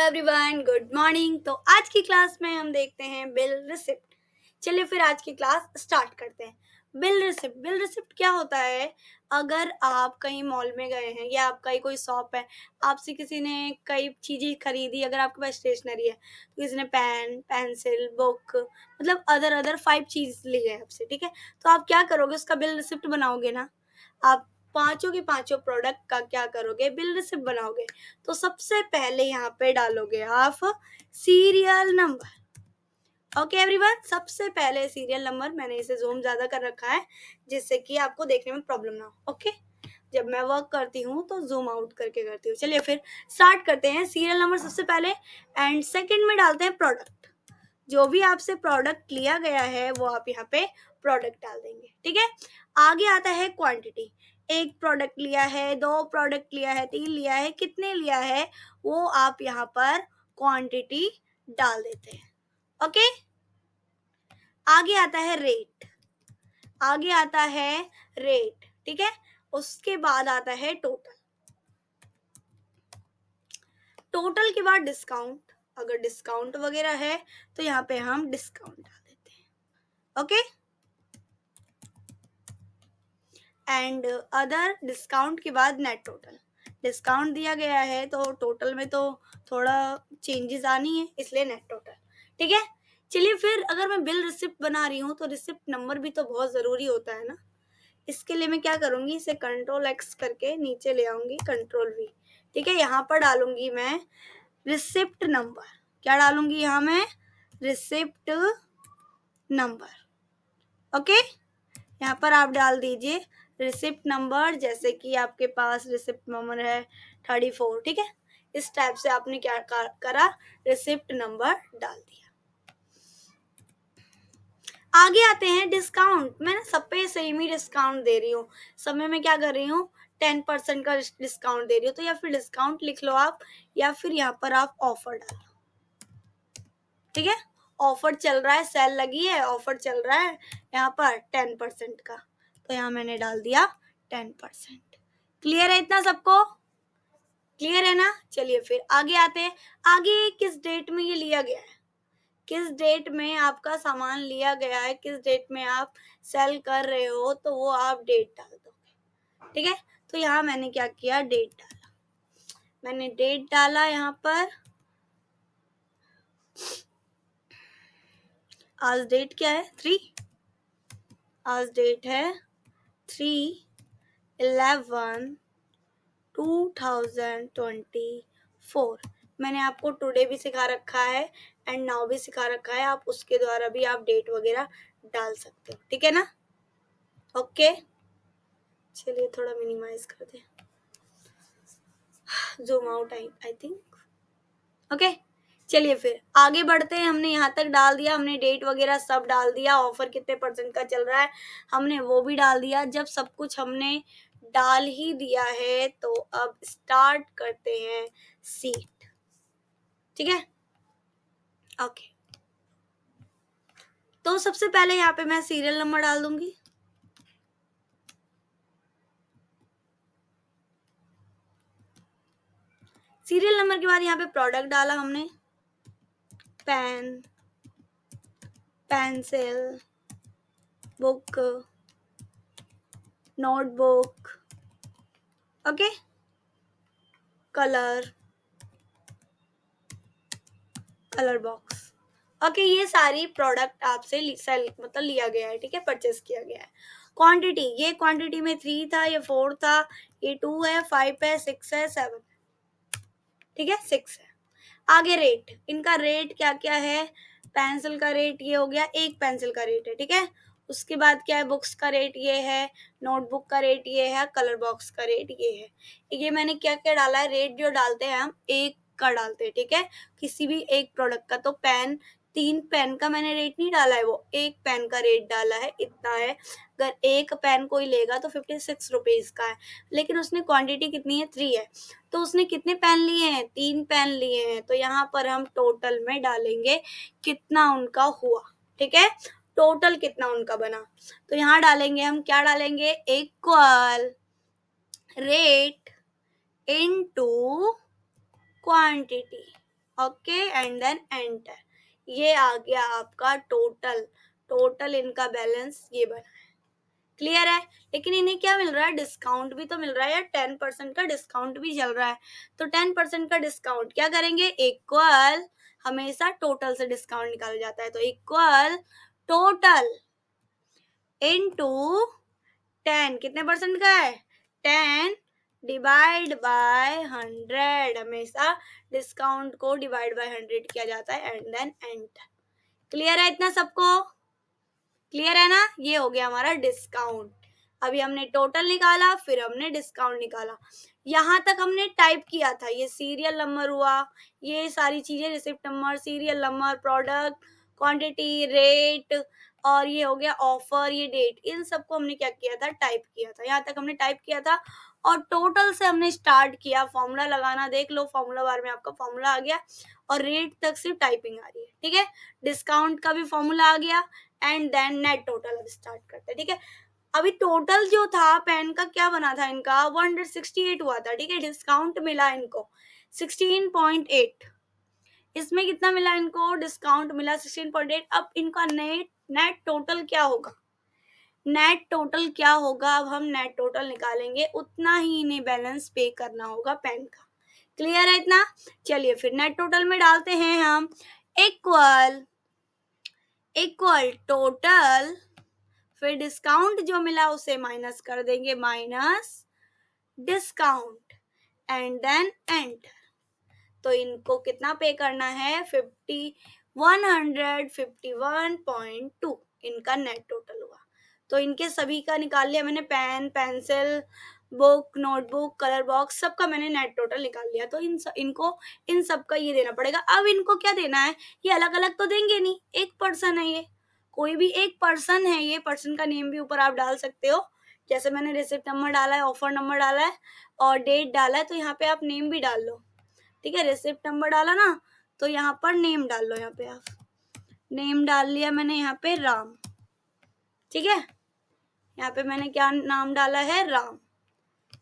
Everyone, good morning. तो आज की क्लास में हम देखते हैं बिल रिसिप्ट। चलिए फिर आज की क्लास स्टार्ट करते हैं। बिल रिसिप्ट क्या होता है? अगर आप कहीं मॉल में गए हैं या आपका ही कोई शॉप है, आपसे किसी ने कई चीज़ें खरीदी, अगर आपके पास स्टेशनरी है तो किसी ने पेन, पेंसिल, बुक, मतलब अदर 5 चीज़ ली है आपसे, ठीक है। तो आप क्या करोगे? उसका बिल रिसिप्ट बनाओगे ना। आप पांचों के पांचों प्रोडक्ट का क्या करोगे? बिल रिसिप्ट बनाओगे। तो सबसे पहले यहाँ पे डालोगे आप सीरियल नंबर। ओके एवरीवन, सबसे पहले सीरियल नंबर, मैंने इसे जूम ज्यादा कर रखा है जिससे कि आपको देखने में प्रॉब्लम ना हो। ओके, जब मैं वर्क करती हूँ तो जूम आउट करके करती हूँ। चलिए फिर स्टार्ट करते हैं। सीरियल नंबर सबसे पहले, एंड सेकंड में डालते हैं प्रोडक्ट। जो भी आपसे प्रोडक्ट लिया गया है वो आप यहाँ पे प्रोडक्ट डाल देंगे, ठीक है। आगे आता है क्वांटिटी। एक प्रोडक्ट लिया है, 2 प्रोडक्ट लिया है, 3 लिया है, कितने लिया है वो आप यहाँ पर क्वांटिटी डाल देते हैं। ओके, आगे आता है रेट। आगे आता है रेट, ठीक है। उसके बाद आता है टोटल। टोटल के बाद डिस्काउंट। अगर डिस्काउंट वगैरह है तो यहाँ पे हम डिस्काउंट डाल देते हैं। ओके, एंड अदर डिस्काउंट के बाद नेट टोटल। डिस्काउंट दिया गया है तो टोटल में तो थोड़ा चेंजेस आनी है, इसलिए नेट टोटल, ठीक है। चलिए फिर, अगर मैं बिल रिसिप्ट बना रही हूँ तो रिसिप्ट नंबर भी तो बहुत ज़रूरी होता है ना। इसके लिए मैं क्या करूँगी, इसे कंट्रोल एक्स करके नीचे ले आऊँगी, कंट्रोल वी, ठीक है। यहाँ पर डालूंगी मैं रिसिप्ट नंबर। क्या डालूंगी यहाँ मैं? Receipt number. ओके, यहाँ पर आप डाल दीजिए रिसिप्ट नंबर, जैसे कि आपके पास रिसिप्ट नंबर है 34, ठीक है। इस टाइप से आपने क्या करा, रिसिप्ट नंबर डाल दिया। आगे आते हैं डिस्काउंट। मैं ना सब पे सेम ही डिस्काउंट दे रही हूँ, सब में मैं क्या कर रही हूँ, 10% का डिस्काउंट दे रही हूँ। तो या फिर डिस्काउंट लिख लो आप, या फिर यहाँ पर आप ऑफर डालो, ठीक है। ऑफर चल रहा है, सेल लगी है, ऑफर चल रहा है यहाँ पर 10% का, तो यहाँ मैंने डाल दिया 10%। क्लियर है इतना सबको? क्लियर है ना। चलिए फिर आगे आते हैं। आगे किस डेट में ये लिया गया है, किस डेट में आपका सामान लिया गया है, किस डेट में आप सेल कर रहे हो, तो वो आप डेट डाल दोगे, ठीक है। तो यहाँ मैंने क्या किया, डेट डाला। मैंने डेट डाला यहाँ पर। आज डेट क्या है? 3। आज डेट है 3/11/2024। मैंने आपको टुडे भी सिखा रखा है एंड नाउ भी सिखा रखा है, आप उसके द्वारा भी आप डेट वगैरह डाल सकते हो, ठीक है ना। ओके, चलिए थोड़ा मिनिमाइज कर दें, zoom out I think. Okay, चलिए फिर आगे बढ़ते हैं। हमने यहाँ तक डाल दिया, हमने डेट वगैरह सब डाल दिया, ऑफर कितने % का चल रहा है हमने वो भी डाल दिया। जब सब कुछ हमने डाल ही दिया है तो अब स्टार्ट करते हैं सीट, ठीक है। ओके, तो सबसे पहले यहाँ पे मैं सीरियल नंबर डाल दूंगी। सीरियल नंबर के बाद यहाँ पे प्रोडक्ट डाला हमने, pen, pencil, book, notebook, okay, colour box. Okay, ये सारी प्रोडक्ट आपसे सेल मतलब लिया गया है, ठीक है, परचेस किया गया है। क्वांटिटी, ये क्वांटिटी में 3 था, ये 4 था, ये 2 है, 5 है, 6 है, 7, ठीक है, 6 है। आगे रेट, इनका रेट क्या क्या है? पेंसिल का रेट ये हो गया, एक पेंसिल का रेट है, ठीक है। उसके बाद क्या है, बुक्स का रेट ये है, नोटबुक का रेट ये है, कलर बॉक्स का रेट ये है। ये मैंने क्या क्या डाला है, रेट जो डालते हैं हम एक का डालते हैं, ठीक है, किसी भी एक प्रोडक्ट का। तो पेन, 3 पेन का मैंने रेट नहीं डाला है, वो एक पेन का रेट डाला है, इतना है। अगर एक पेन कोई लेगा तो 56 रुपीज का है, लेकिन उसने क्वांटिटी कितनी है, 3 है, तो उसने कितने पेन लिए हैं, 3 पेन लिए हैं। तो यहाँ पर हम टोटल में डालेंगे कितना उनका हुआ, ठीक है, टोटल कितना उनका बना। तो यहाँ डालेंगे हम, क्या डालेंगे, equal rate into quantity, okay, and then enter. ये आ गया आपका टोटल इनका बैलेंस ये बना है। क्लियर है? लेकिन इन्हें क्या मिल रहा है? डिस्काउंट भी तो मिल रहा है यार, 10% का डिस्काउंट भी चल रहा है। तो 10% का डिस्काउंट क्या करेंगे? इक्वल, हमेशा टोटल से डिस्काउंट निकाला जाता है, तो इक्वल टोटल इनटू 10, कितने परसेंट का है? 10 डिवाइड बाय 100, हमेशा डिस्काउंट को डिवाइड बाय 100 किया जाता है, एंड देन एंटर। क्लियर है इतना सबको? क्लियर है ना? ये हो गया हमारा डिस्काउंट। अभी हमने टोटल निकाला, फिर हमने डिस्काउंट निकाला। यहाँ तक हमने टाइप किया था, ये सीरियल नंबर हुआ, ये सारी चीजें, receipt number, serial number, product, quantity, rate, और ये हो गया ऑफर, ये डेट, इन सबको हमने क्या किया था? टाइप किया था। यहाँ तक हमने टाइप किया था और टोटल से हमने स्टार्ट किया फॉर्मूला लगाना। देख लो फॉर्मूला बार में आपका फॉर्मूला आ गया, और रेट तक सिर्फ टाइपिंग आ रही है। ठीक है, डिस्काउंट का भी फॉर्मूला आ गया, एंड देन नेट टोटल अब स्टार्ट करते हैं। ठीक है, अभी टोटल जो था पेन का क्या बना था इनका? 168 हुआ था। ठीक है, डिस्काउंट मिला इनको 16.8, इसमें कितना मिला इनको? डिस्काउंट मिला 16.8। अब इनका नेट टोटल क्या होगा? नेट टोटल क्या होगा? अब हम नेट टोटल निकालेंगे, उतना ही इन्हें बैलेंस पे करना होगा पेन का। क्लियर है इतना? चलिए फिर नेट टोटल में डालते हैं हम इक्वल टोटल, फिर डिस्काउंट जो मिला उसे माइनस कर देंगे, minus discount, and then enter. तो इनको कितना पे करना है? 151.2 इनका नेट टोटल हुआ। तो इनके सभी का निकाल लिया मैंने, pen, pencil, book, notebook, colour box, सबका मैंने नेट टोटल निकाल लिया। तो इनको इन सबका ये देना पड़ेगा। अब इनको क्या देना है? ये अलग अलग तो देंगे नहीं, एक पर्सन है, ये कोई भी एक पर्सन है, ये पर्सन का नेम भी ऊपर आप डाल सकते हो। जैसे मैंने रिसिप्ट नंबर डाला है, ऑफर नंबर डाला है और डेट डाला है, तो यहाँ पे आप नेम भी डाल लो। ठीक है, रिसिप्ट नंबर डाला ना, तो यहाँ पर नेम डाल लो। यहाँ पे आप नेम डाल लिया मैंने, यहाँ पे राम। ठीक है, यहाँ पे मैंने क्या नाम डाला है? राम।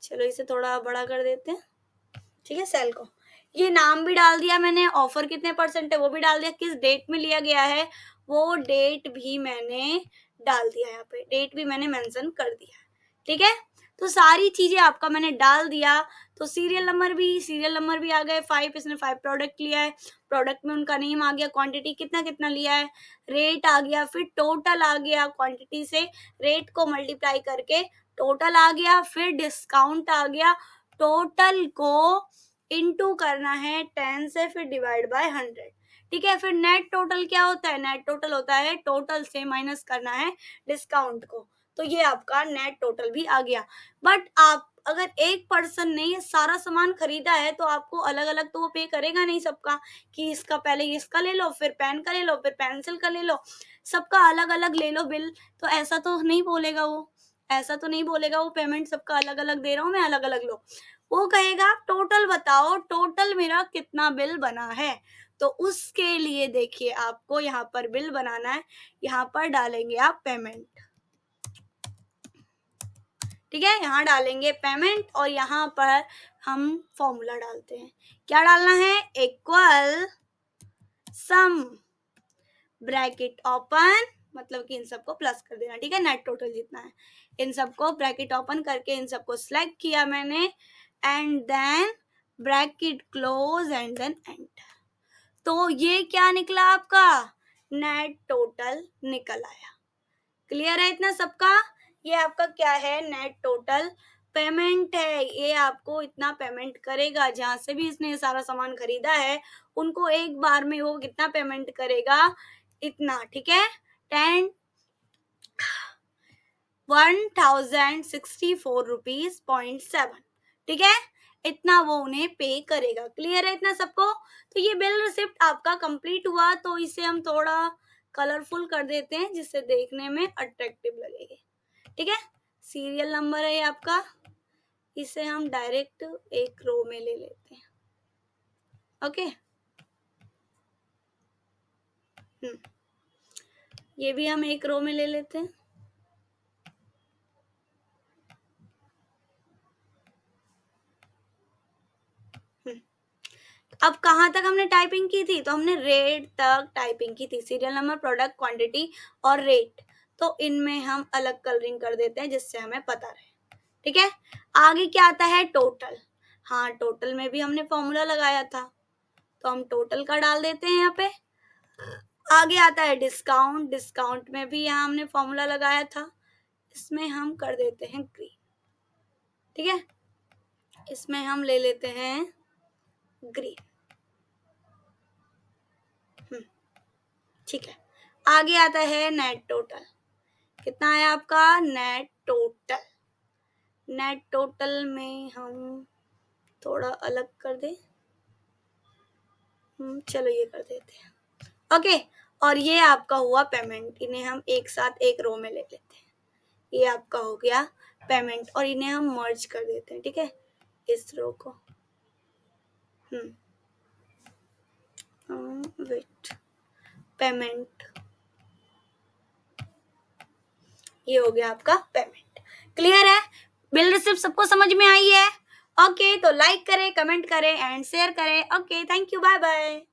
चलो इसे थोड़ा बड़ा कर देते हैं। ठीक है, सेल को ये नाम भी डाल दिया मैंने, ऑफर कितने परसेंट है वो भी डाल दिया, किस डेट में लिया गया है वो डेट भी मैंने डाल दिया, यहाँ पे डेट भी मैंने मेंशन कर दिया। ठीक है, तो सारी चीजें आपका मैंने डाल दिया। तो सीरियल नंबर भी आ गए 5, इसने 5 प्रोडक्ट लिया है, प्रोडक्ट में उनका नेम आ गया, क्वांटिटी कितना कितना लिया है, रेट आ गया, फिर टोटल आ गया, क्वांटिटी से रेट को मल्टीप्लाई करके टोटल आ गया, फिर डिस्काउंट आ गया, टोटल को इनटू करना है 10 से, फिर डिवाइड बाय 100। ठीक है, फिर नेट टोटल क्या होता है? नेट टोटल होता है टोटल से माइनस करना है डिस्काउंट को। तो ये आपका नेट टोटल भी आ गया। बट आप अगर एक पर्सन ने ये सारा सामान खरीदा है तो आपको अलग अलग तो वो पे करेगा नहीं सबका, कि इसका पहले इसका ले लो, फिर पेन का ले लो, फिर पेंसिल का ले लो, सबका अलग अलग ले लो बिल। तो ऐसा तो नहीं बोलेगा वो, ऐसा तो नहीं बोलेगा वो, पेमेंट सबका अलग अलग दे रहा हूँ मैं, अलग अलग लो। वो कहेगा टोटल बताओ, टोटल मेरा कितना बिल बना है। तो उसके लिए देखिए आपको यहाँ पर बिल बनाना है, यहाँ पर डालेंगे आप पेमेंट। ठीक है, यहाँ डालेंगे पेमेंट और यहाँ पर हम फॉर्मूला डालते हैं। क्या डालना है? इक्वल सम ब्रैकेट ओपन, मतलब कि इन सबको प्लस कर देना। ठीक है, नेट टोटल जितना है इन सबको ब्रैकेट ओपन करके इन सबको सिलेक्ट किया मैंने, and then bracket close, and then enter. तो ये क्या निकला आपका? नेट टोटल निकल आया। क्लियर है इतना सबका? ये आपका क्या है? नेट टोटल पेमेंट है। ये आपको इतना पेमेंट करेगा, जहां से भी इसने सारा सामान खरीदा है उनको एक बार में वो कितना पेमेंट करेगा? इतना। ठीक है, 1064 रुपीज 0.7। ठीक है, इतना वो उन्हें पे करेगा। क्लियर है इतना सबको? तो ये बिल रिसिप्ट आपका कंप्लीट हुआ। तो इसे हम थोड़ा कलरफुल कर देते हैं जिससे देखने में अट्रैक्टिव लगेगा। ठीक है, सीरियल नंबर है ये आपका, इसे हम डायरेक्ट एक रो में ले लेते हैं। ओके, ये भी हम एक रो में ले लेते हैं। अब कहाँ तक हमने टाइपिंग की थी? तो हमने रेट तक टाइपिंग की थी, सीरियल नंबर, प्रोडक्ट, क्वांटिटी और रेट। तो इनमें हम अलग कलरिंग कर देते हैं जिससे हमें पता रहे, ठीक है। आगे क्या आता है? टोटल। हाँ, टोटल में भी हमने फॉर्मूला लगाया था, तो हम टोटल का डाल देते हैं यहाँ पे। आगे आता है डिस्काउंट। डिस्काउंट में भी यहाँ हमने फॉर्मूला लगाया था, इसमें हम कर देते हैं ग्रीन, ठीक है। इसमें हम ले लेते हैं ग्रीन, ठीक है। आगे आता है नेट टोटल। कितना है आपका नेट टोटल? नेट टोटल में हम थोड़ा अलग कर दें, चलो ये कर देते हैं, ओके। और ये आपका हुआ पेमेंट, इन्हें हम एक साथ एक रो में ले लेते हैं। ये आपका हो गया पेमेंट और इन्हें हम मर्ज कर देते हैं, ठीक है, इस रो को। वेट, पेमेंट, ये हो गया आपका पेमेंट। क्लियर है? बिल रिसिप्ट सबको समझ में आई है? ओके, तो लाइक करें, कमेंट करें एंड शेयर करें। Okay, thank you, bye bye.